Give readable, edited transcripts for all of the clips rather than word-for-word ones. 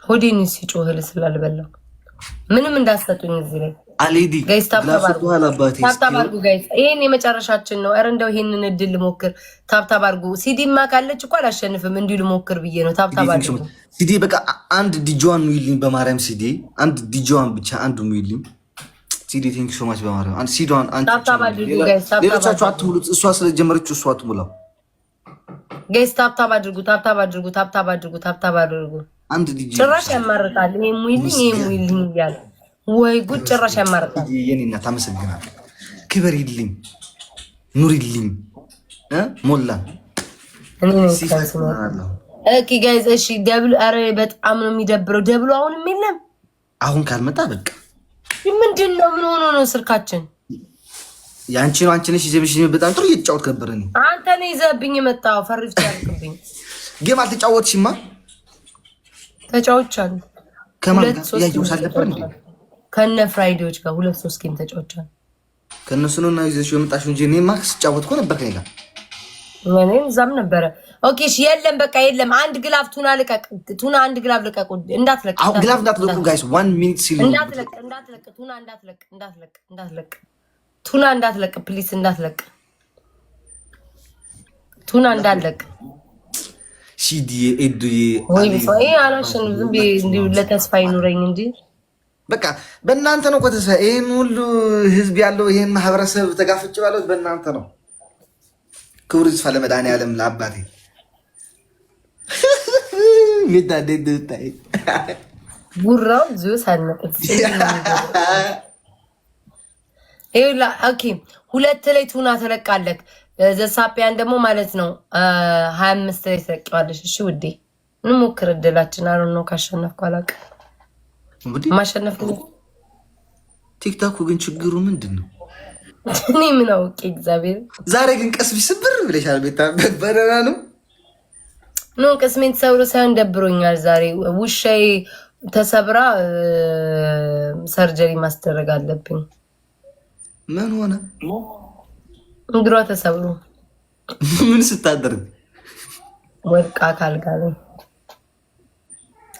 ሆዴን ሲጮህ ስላልበላው ምንም እንዳሰጡኝ እዚህ ላይ አሌዲ ጋይስ ታብታባርጉ ጋይስ ይሄን የመጨረሻችን ነው። ኧረ እንደው ይሄንን እድል ልሞክር። ታብታባርጉ ሲዲማ ካለች እኮ አላሸንፍም እንዲሁ ልሞክር ብዬ ነው። ታብታባርጉ ሲዲ በቃ አንድ ዲጆዋን ሙይልኝ በማርያም ሲዲ አንድ ዲጆዋን ብቻ አንዱ ሙይልኝ ሲዲ ቴንክ ሶ ማች በማርያም አንድ ሲዶን አንቺ ታብታባርጉ ጋይስ ሌሎቻችሁ አትሙሉት። እሷ ስለጀመረች እሷ አትሙላው ጋይስ ታብታባርጉ ታብታባርጉ አንድ ዲጆ ጭራሽ ያማርጣል። ይሄ ሙይልኝ ይያል ወይ ጉድ ጭራሽ ያማርጣል። የኔና ታመሰግናለህ። ክበሪልኝ ኑሪልኝ ሞላ ኦኬ ጋይስ እሺ ደብል አረ በጣም ነው የሚደብረው። ደብሉ አሁንም የለም። አሁን ካልመጣ በቃ ምንድነው? ምን ሆኖ ነው ስልካችን? ያንቺ ነው አንቺ ነሽ ይዘብሽ በጣም ጥሩ እየተጫወት ነበር። እኔ አንተ ነህ ይዘብኝ የመጣው ፈርፍት ያልክብኝ ጌም አልተጫወትሽማ። ተጫውቻለሁ ከማን ጋር ያየሁሽ አልነበር እንዴ? ከነ ፍራይዴዎች ጋር 2-3 ጌም ተጫውቻለሁ። ከነሱ ነው እና ይዘሽ የመጣሽው እንጂ እኔ ማክስ ተጫወት እኮ ነበር ከኔ ጋር እኔም እዛም ነበረ። ኦኬ እሺ የለም በቃ የለም። አንድ ግላፍ ቱና ልቀቅ። ቱና አንድ ግላፍ ልቀቁ። እንዳትለቅ አሁን ግላፍ እንዳትለቁ ጋይስ 1 ሚኒት ሲል እንዳትለቅ ቱና እንዳትለቅ ፕሊስ እንዳትለቅ ቱና እንዳትለቅ ሲዲ ኤዱዬ ወይ ቢሶይ አላሽን ዝም ቢ እንዲሁ ለተስፋ ይኑረኝ እንጂ በቃ በእናንተ ነው እኮ ተስፋ። ይሄን ሁሉ ህዝብ ያለው ይሄን ማህበረሰብ ተጋፍጭ ባለው በእናንተ ነው። ክብር ይስፋ ለመድኃኒዓለም ለአባቴ ሚዳደድታይ ጉራው ጁስ አነቀት ይላ ኦኬ ሁለት ላይ ቱና ተለቃለክ። ዘሳፒያን ደግሞ ማለት ነው 25 ላይ ተለቀዋለሽ። እሺ ውዴ እንሞክር እድላችን አሁን ነው። ካሸነፍኩ አላውቅም ማሸነፍ ነው። ቲክቶክ ግን ችግሩ ምንድነው? እኔ ምን አውቄ እግዚአብሔር። ዛሬ ግን ቀስቢ ስብር ብለሻል። ቤታ በረራ ነው ነው ቀስሜን ተሰብሮ ሳይሆን ደብሮኛል። ዛሬ ውሻዬ ተሰብራ ሰርጀሪ ማስደረግ አለብኝ። ምን ሆነ? እግሯ ተሰብሮ ምን ስታደርግ ወድቃ ካልጋ ላይ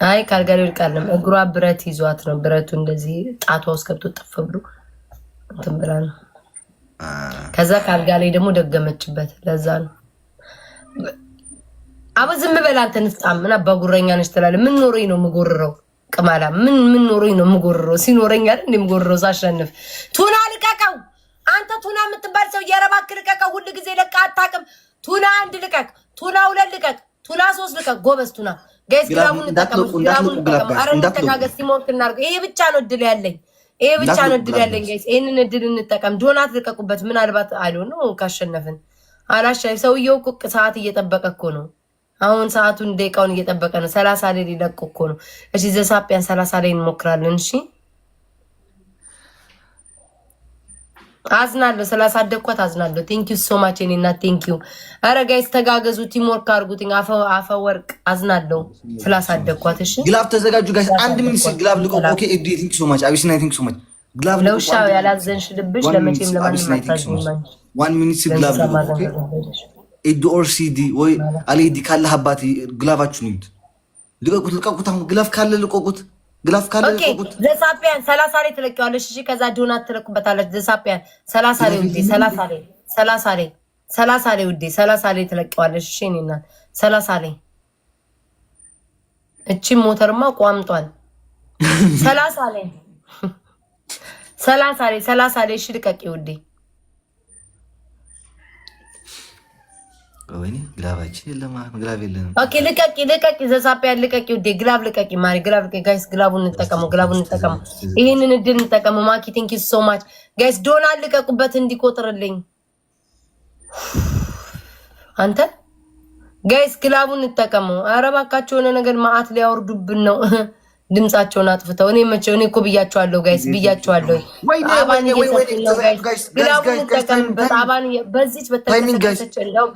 አይ ካልጋ ላይ ወድቃለም። እግሯ ብረት ይዟት ነው። ብረቱ እንደዚህ ጣቷ ውስጥ ገብቶ ጥፍ ብሎ እንትን ብላ ነው። ከዛ ካልጋ ላይ ደግሞ ደገመችበት። ለዛ ነው አበ ዝም በል አንተ ንፍጣም እና በጉረኛ ነሽ ትላለህ። ምን ኖሮኝ ነው የምጎርረው? ቅማላ ምን ኖሮኝ ነው የምጎርረው? ሲኖረኝ አይደል እንደ የምጎርረው ሳሸንፍ። ቱና ልቀቀው አንተ ቱና የምትባል ሰው የረባክ ልቀቀው። ሁሉ ጊዜ ለቃ አታውቅም። ቱና 1 ልቀቅ፣ ቱና 2 ልቀቅ፣ ቱና 3 ልቀቅ። ጎበዝ ቱና ጋይስ ግራሙን ተጠቀሙ። አረ እንተጋገዝ ሲሞርክ እናርግ። ይሄ ብቻ ነው እድል ያለኝ። ጋይስ ይሄንን እድል እንጠቀም። ዶናት ልቀቁበት። ምናልባት አሉ ነው ካሸነፍን አላሻይ ሰውየው እኮ ሰዓት እየጠበቀ እኮ ነው። አሁን ሰዓቱን ደቂቃውን እየጠበቀ ነው። 30 ላይ ሊለቁ እኮ ነው። እሺ ዘሳፒያን 30 ላይ እንሞክራለን። እሺ አዝናለሁ። 30 አደኳት አዝናለሁ። ቴንክ ዩ ሶ ማች እኔና ቴንክ ዩ። አረ ጋይስ ተጋገዙ፣ ቲምወርክ አድርጉትኝ። አፈ ወርቅ አዝናለሁ ስላሳደኳት። እሺ ግላፍ ተዘጋጁ ጋይስ። 1 ሚኒት ሲል ግላፍ ልቆ። ኦኬ ኤዲ ቴንክ ዩ ሶ ማች አቢሲና ቴንክ ዩ ሶ ማች። ግላፍ ለውሻ ያላዘንሽ ልብሽ ለመቼም ለማንም አታዝኝም። 1 ሚኒት ሲል ግላፍ ልቆ። ኦኬ ኤዲ ኦር ሲዲ ወይ አሌዲ ካለ አባቴ ግላፋችሁ ነው። ልቀቁት። አሁን ግላፍ ካለ ልቆቁት። ግላፍ ካለ ልቆቁት። ዘሳፒያን 30 ላይ ትለቂዋለሽ። እሺ ከዛ ዶናት ትለቁበታለሽ። ዘሳፒያን 30 ላይ ውዴ 30 ላይ ውዴ 30 ላይ ትለቂዋለሽ። እሺ እኔና 30 ላይ እቺ ሞተርማ ቋምጧል። 30 ላይ እሺ ልቀቂ ውዴ። ወይኔ ግላባችን የለም። ግላብ የለም። ኦኬ ልቀቂ ዘሳፒያን ልቀቂ ውዴ። ግላብ ልቀቂ ማሪ ግላብ ልቀቂ ጋይስ። ግላቡን እንጠቀመው። ይሄንን እድል እንጠቀመው። ማኪ ቴንክ ዩ ሶ ማች ጋይስ። ዶናት ልቀቁበት እንዲቆጥርልኝ አንተ ጋይስ። ግላቡን እንጠቀመው። ኧረ እባካችሁ የሆነ ነገር ማአት ሊያወርዱብን ነው። ድምጻቸውን አጥፍተው። እኔ እኮ ብያቸዋለሁ ጋይስ ብያቸዋለሁ። አባን እየሰጡን ነው ጋይስ። ግላቡን እንጠቀምበት። አባን በዚች በተከሰተች እንደው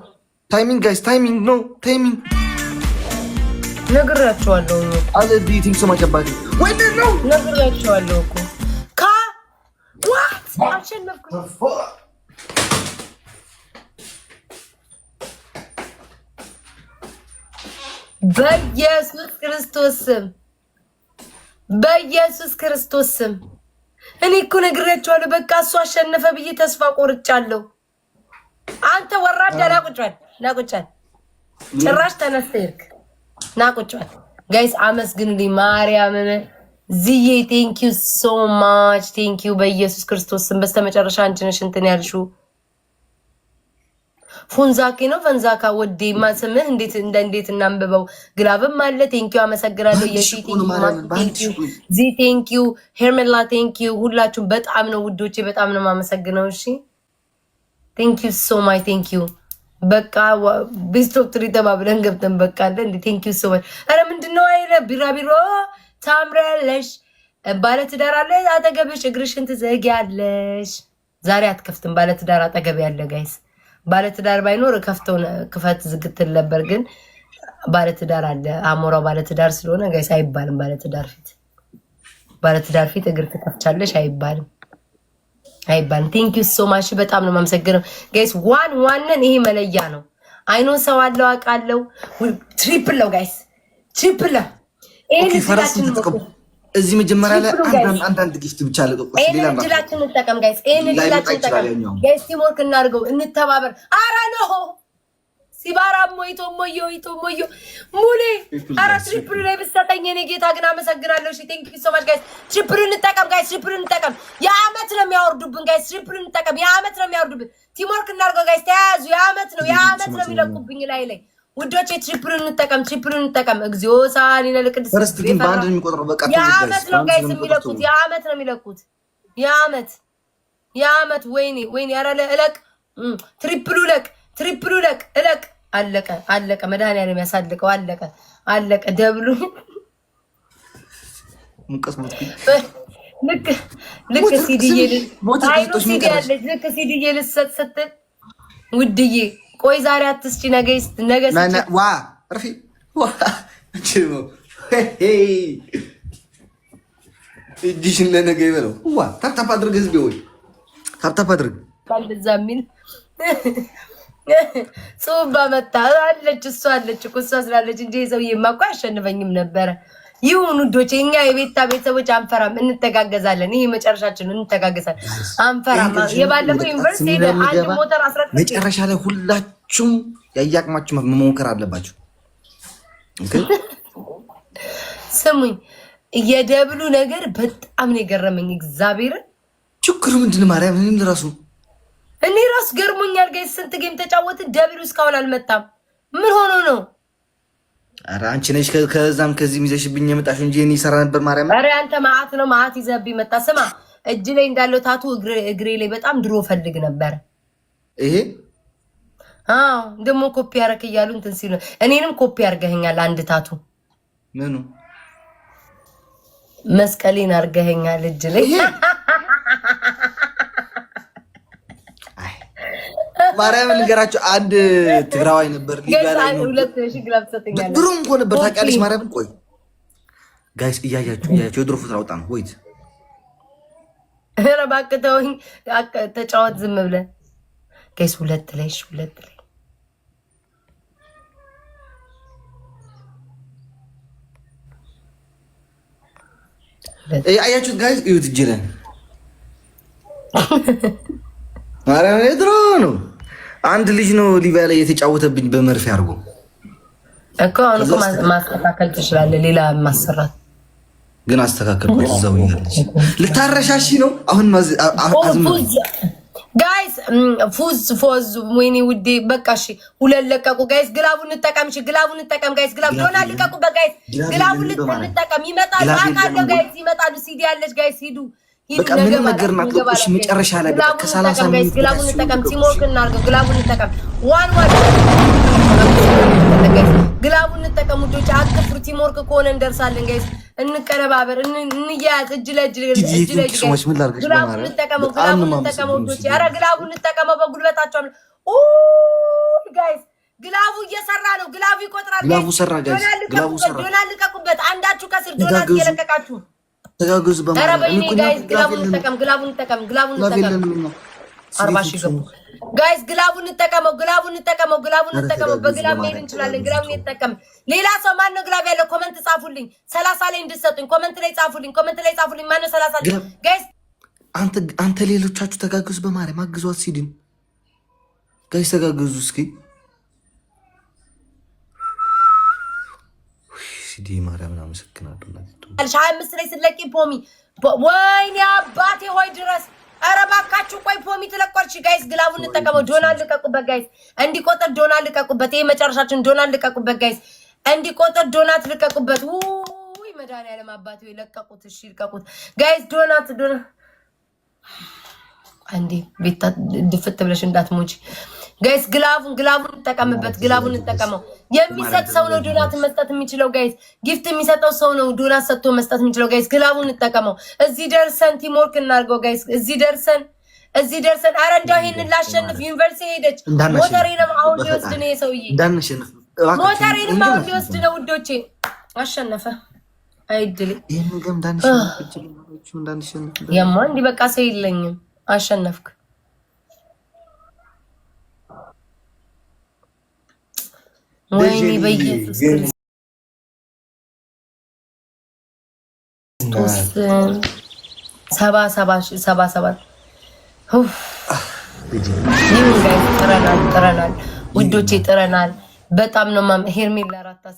ታይሚንግ ጋይስ ታይሚንግ ነው ታይሚንግ ነግራቸዋለሁ አለ ቢቲንግ ሶ ማች አባቴ ወይ ነው ነግራቸዋለሁ እኮ ዋት አሸነፍኩ። በኢየሱስ ክርስቶስ ስም በኢየሱስ ክርስቶስ ስም እኔ እኮ ነግሬያቸዋለሁ። በቃ እሱ አሸነፈ ብዬ ተስፋ ቆርጫለሁ። አንተ ወራዳ ናቁጫል ጭራሽ ተነስተህ ናቁጫል። ጋይስ አመስግኑልኝ ማርያምን። ዝዬ ቴንክ ዩ ሶ ማች ቴንክ ዩ በኢየሱስ ክርስቶስ ስም። በስተመጨረሻ አንቺ ነሽ እንትን ያልሽው ፉንዛኬ ነው ፈንዛካ ወዴማ ስምህ እንዴት እናንብበው? ግላብም አለ ቴንክ ዩ አመሰግናለሁ። ቴንክ ዩ ሄርሜላ ቴንክ ዩ ሁላችሁም በጣም ነው ውዶቼ፣ በጣም ነው የማመሰግነው። እሺ ቴንክ ዩ ሶ ማች ቴንክ ዩ። በቃ ቤስት ኦፍ ትሪ ተባብለን ገብተን በቃ አለ እንዴ ቴንክ ዩ ሶ ማች። ኧረ ምንድነው አይለ ቢራቢሮ ታምራለሽ፣ ባለትዳር አለ አጠገብሽ፣ እግርሽን ትዘጊያለሽ። ዛሬ አትከፍትም ባለትዳር አጠገብ ያለ ጋይስ። ባለትዳር ባይኖር ከፍተው ክፈት ዝግትል ነበር፣ ግን ባለትዳር አለ። አሞራው ባለትዳር ስለሆነ ጋይስ አይባልም። ባለትዳር ፊት እግር ትከፍቻለሽ አይባልም። ቴንክ ዩ ሶ ማች በጣም ነው የማመሰግነው ጋይስ። ዋንን ይሄ መለያ ነው። አይኖ ሰው አለው አውቃለሁ። ትሪፕል ነው ጋይስ፣ ትሪፕል ነው። እዚህ መጀመሪያ ላይ አንዳንድ ጊፍት ብቻ ለቀቁ። እድላችን እንጠቀም ጋይስ፣ እድላችን እንጠቀም ጋይስ። ቲምወርክ እናድርገው፣ እንተባበር። አረ ነው ሲባራ ሞይቶ ሞዮ ሙሌ አረ ትሪፕል ላይ ብትሰጠኝ እኔ ጌታ ግን አመሰግናለሁ። እሺ ቴንክ ዩ ሶ ማች ጋይስ። ትሪፕል እንጠቀም ጋይስ፣ ትሪፕል እንጠቀም። የአመት ነው የሚያወርዱብን ጋይስ። ትሪፕል እንጠቀም፣ የአመት ነው የሚያወርዱብን። ቲምወርክ እናድርገው ጋይስ። ተያዙ። የአመት ነው የሚለቁብኝ ላይ ውዶቼ። ትሪፕል እንጠቀም። እግዚኦ ሳኒ ለቅድስ ፈርስት ግን ባንድ ነው የሚቆጥረው። በቃ የአመት ነው ጋይስ የሚለቁት፣ የአመት ወይኔ ኧረ እለቅ። ትሪፕሉ እለቅ። አለቀ። መድኃኒዓለም ያሳልቀው። አለቀ። ደብሉ ልክ ሲዲዬ ልትሰጥ ስትል ውድዬ ቆይ ዛሬ አትስጪ ነገ ዋ ረፊ እጅሽን ለነገ ይበለው። ዋ ታፕታፕ አድርግ ህዝቤ፣ ወይ ታፕታፕ አድርግ። ካልዛ ሚል ጽሁፍ ባመጣ አለች እሷ ስላለች እንጂ ሰውዬማ እኮ አያሸንፈኝም ነበረ። ይሁን ውዶቼ፣ እኛ የቤታ ቤተሰቦች አንፈራም፣ እንተጋገዛለን። ይሄ መጨረሻችን፣ እንተጋገዛለን፣ አንፈራም። የባለፈው ዩኒቨርሲቲ አንድ ሞተር አስረክብ መጨረሻ ላይ ሁላችሁም ያያቅማችሁ መሞከር አለባችሁ። ስሙኝ፣ የደብሉ ነገር በጣም ነው የገረመኝ። እግዚአብሔርን ችግሩ ምንድን ማርያም? እኔ ራሱ ገርሞኛል ጋይስ። ስንት ጌም ተጫወትን፣ ደብሉ እስካሁን አልመጣም። ምን ሆኖ ነው? ኧረ አንቺ ነሽ ከዛም ከዚህም ይዘሽብኝ የመጣሽው እንጂ እኔ ይሰራ ነበር ማርያም። ኧረ አንተ መዓት ይዘህብኝ መጣ። ስማ እጅ ላይ እንዳለው ታቱ እግሬ ላይ በጣም ድሮ ፈልግ ነበር። ይሄ ደግሞ ኮፒ ያረክ እያሉ እንትን ሲሉ እኔንም ኮፒ አርገኸኛል። አንድ ታቱ ምኑ መስቀሌን አርገኸኛል እጅ ላይ። ማርያም ልንገራቸው፣ አንድ ትግራዋይ ነበር ድሮ እንኳ ነበር ታውቂያለሽ። ማርያምን ቆይ ጋይስ እያያችሁ የድሮ ፎቶ አውጣ ነው ወይት ኧረ እባክህ ተወኝ፣ ተጫወት ዝም ብለህ ጋይስ። ሁለት ላይ አያችሁት ጋይስ? እዩት እጅለን ማርያም የድሮ ነው። አንድ ልጅ ነው ሊቢያ ላይ የተጫወተብኝ በመርፌ አድርጎ እኮ። አሁን እኮ ማስተካከል ትችላለህ፣ ሌላ ማሰራት ግን አስተካከልኩት። እዛው እያለች ልታረሻሽ ነው አሁን ጋይስ። ፉዝ ወይኔ ውዴ፣ በቃ እሺ፣ ሁለት ለቀቁ ጋይስ። ግላቡን እንጠቀም ጋይስ። ግላቡ ዶና ልቀቁበት ጋይስ። ግላቡን እንጠቀም። ይመጣሉ፣ አውቃለሁ ጋይስ፣ ይመጣሉ። ሲዲ ያለች ጋይስ፣ ሂዱ። በቃ ምንም ነገር ማጥቆሽ መጨረሻ ላይ በቃ ከ30 ሚኒት ግላቡን እንጠቀም። ቲምወርክ እናድርገው። ግላቡን እንጠቀም። ግላቡን እንጠቀም ውዶች፣ አትፍሩ። ቲምወርክ ከሆነ እንደርሳለን ጋይስ። እንቀነባበር፣ እንያያዝ፣ እጅ ለእጅ ግላቡን እንጠቀመው ውዶች። ኧረ ግላቡን እንጠቀመው በጉልበታቸው ጋይስ። ግላቡ እየሰራ ነው። ግላቡ ይቆጥራል። ግላቡ ሰራ ጋይስ። ግላቡ ሰራ። ዶናል ልቀቁበት። አንዳችሁ ከስር ዶናል እየለቀቃችሁ ተጋገዙ። ግላቡን እንጠቀም። 40 ሺህ ገቡ። ጋይስ ግላቡን እንጠቀመው፣ ግላቡን እንጠቀመው፣ ግላቡን እንጠቀመው። በግላብ መሄድ እንችላለን። ግላቡን እንጠቀም። ሌላ ሰው ማን ነው ግላብ ያለው? ኮመንት ጻፉልኝ። 30 ላይ እንድትሰጡኝ ኮመንት ላይ ጻፉልኝ። ኮመንት ላይ ጻፉልኝ። ማን ነው 30 ጋይስ? አንተ ሌሎቻችሁ ተጋገዙ። በማርያም አግዟት ሲዲን ጋይስ ተጋገዙ እስኪ። ሲዲ ማርያምን አመሰግናለሁ። 25 ላይ ስለቂ ፖሚ ወይኔ አባቴ ሆይ ድረስ። ኧረ እባካችሁ ቆይ ፖሚ ትለቆርሽ ጋይስ። ግላቡን እንጠቀመው። ዶናል ልቀቁበት ጋይስ። እንዲቆጠር ዶናል ልቀቁበት። ይሄ መጨረሻችን ዶናል ልቀቁበት ጋይስ። እንዲቆጠር ዶናት ልቀቁበት። ውይ መድኃኒዓለም አባቴ ሆይ ለቀቁት። እሺ ልቀቁት ጋይስ። ዶናት አንዴ ቤታ ድፍት ብለሽ እንዳትሞጪ ጋይስ። ግላቡን እንጠቀምበት። ግላቡን እንጠቀመው። የሚሰጥ ሰው ነው ዶናት መስጠት የሚችለው ጋይስ። ጊፍት የሚሰጠው ሰው ነው ዶናት ሰጥቶ መስጠት የሚችለው ጋይስ። ግላቡን እንጠቀመው። እዚህ ደርሰን ቲምወርክ እናድርገው ጋይስ። እዚህ ደርሰን ኧረ እንደው ይሄንን ላሸንፍ። ዩኒቨርሲቲ ሄደች። ሞተሬንም አሁን ሊወስድ ነው የሰውዬ። ሞተሬንም አሁን ሊወስድ ነው ውዶቼ። አሸነፈ። አይድል የማ እንዲህ በቃ ሰው የለኝም። አሸነፍክ። ወይኔ በኢየሱስ ክርስቶስ 77 ጥረናል ውዶቼ ጥረናል። በጣም ነው ሄርሜላ ራታስ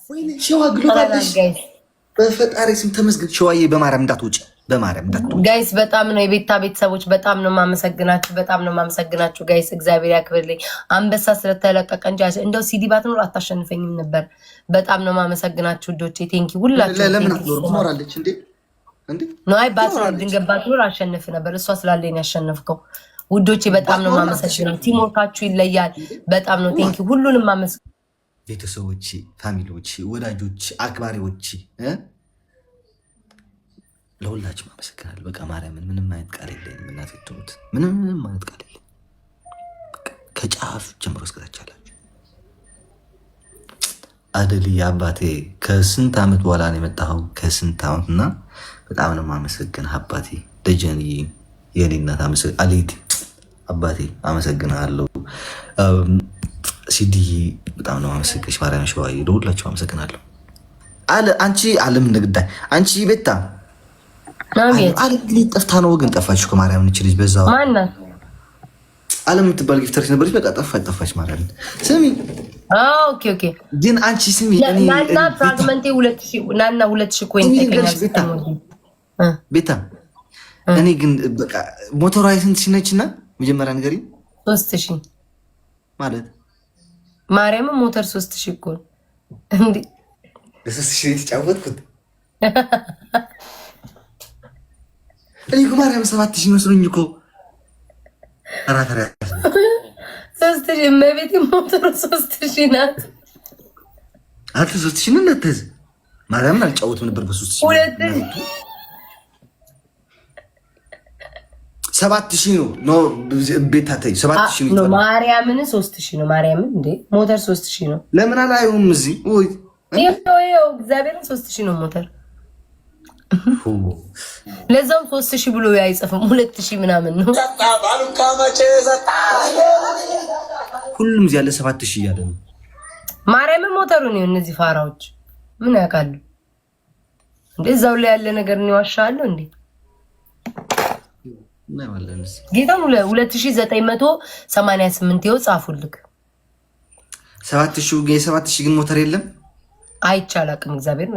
በፈጣሪ ስም ተመስገን። ሸዋዬ በማርያም እንዳትወጪ፣ በማርያም እንዳትወጪ ጋይስ። በጣም ነው የቤታ ቤተሰቦች በጣም ነው ማመሰግናችሁ፣ በጣም ነው ማመሰግናችሁ ጋይስ። እግዚአብሔር ያክብርልኝ። አንበሳ ስለተለቀቀ እንጂ እንደው ሲዲ ባትኖር አታሸንፈኝም ነበር። በጣም ነው ማመሰግናችሁ ውዶቼ። ቴንኪ ሁላችሁ። ለምን ትኖራለች እንዴ? ነው አይ ባትኖር ድንገት ባትኖር አሸንፍ ነበር። እሷ ስላለኝ ያሸነፍከው ውዶቼ። በጣም ነው ማመሰግናችሁ። ቲሞርካችሁ ይለያል። በጣም ነው ቴንኪ ሁሉንም ማመሰግናችሁ ቤተሰቦች፣ ፋሚሊዎች፣ ወዳጆች፣ አክባሪዎች ለሁላችሁም አመሰግናለሁ። በቃ ማርያምን ምንም አይነት ቃል የለኝም። እናቴ ትሙት ምንም አይነት ቃል የለኝም። ከጫፍ ጀምሮ እስከታች አላችሁ አደልዬ አባቴ። ከስንት ዓመት በኋላ ነው የመጣኸው? ከስንት ዓመት እና በጣም ነው የማመሰግንህ አባቴ። ደጀንዬ የኔ እናት አሌት አባቴ አመሰግናለሁ። ሲዲ በጣም ነው አመሰግንሽ። ማርያም ሸዋዬ ለሁላችሁ አመሰግናለሁ። አንቺ አለም ንግዳይ አንቺ ቤታ አለም ግን ጠፍታ ነው ግን ጠፋችሁ ከማርያም እንች ልጅ በዛው ማናት አለም የምትባል ጊፍተርሽ ነበረች። በቃ ጠፋች ማርያም። ስሚ ኦኬ ግን አንቺ ስሚ ናና ፍራግመንቴ 2000 ናና 2000 ኮይን ተቀኛል ቤታ። እኔ ግን በቃ ሞተሯ ስንት ሺህ ነችና መጀመሪያ ንገሪ። 3000 ማለት ማርያም ሞተር 3000 እኮ እንዴ! ለ3000 የተጫወትኩት እኔ እኮ ማርያም 7000 መስሎኝ እኮ። አራተራ 3000 መቤት ሞተር 3000 ናት። አት 3000 ነው ነተዝ ማርያምን አልጫወትም ነበር በ3000 7000 ነው ቤታ ተይ 7000 ነው ማርያምን 3000 ነው ማርያምን እንዴ ሞተር 3000 ነው። ለምን አላየውም እዚህ ወይ እግዚአብሔር 3000 ነው ሞተር። ለዛም 3000 ብሎ አይጽፍም 2000 ምናምን ነው። ሁሉም እዚህ ያለ 7000 እያለ ነው ማርያምን ሞተሩ ነው። እነዚህ ፋራዎች ምን ያውቃሉ እንዴ? እዛው ላይ ያለ ነገር ነው ያዋሻለሁ እንዴ? ጌታም 2988 ይኸው ጻፉልክ። 7000 ግን ሞተር የለም። አይቻላቅም እግዚአብሔር ነው።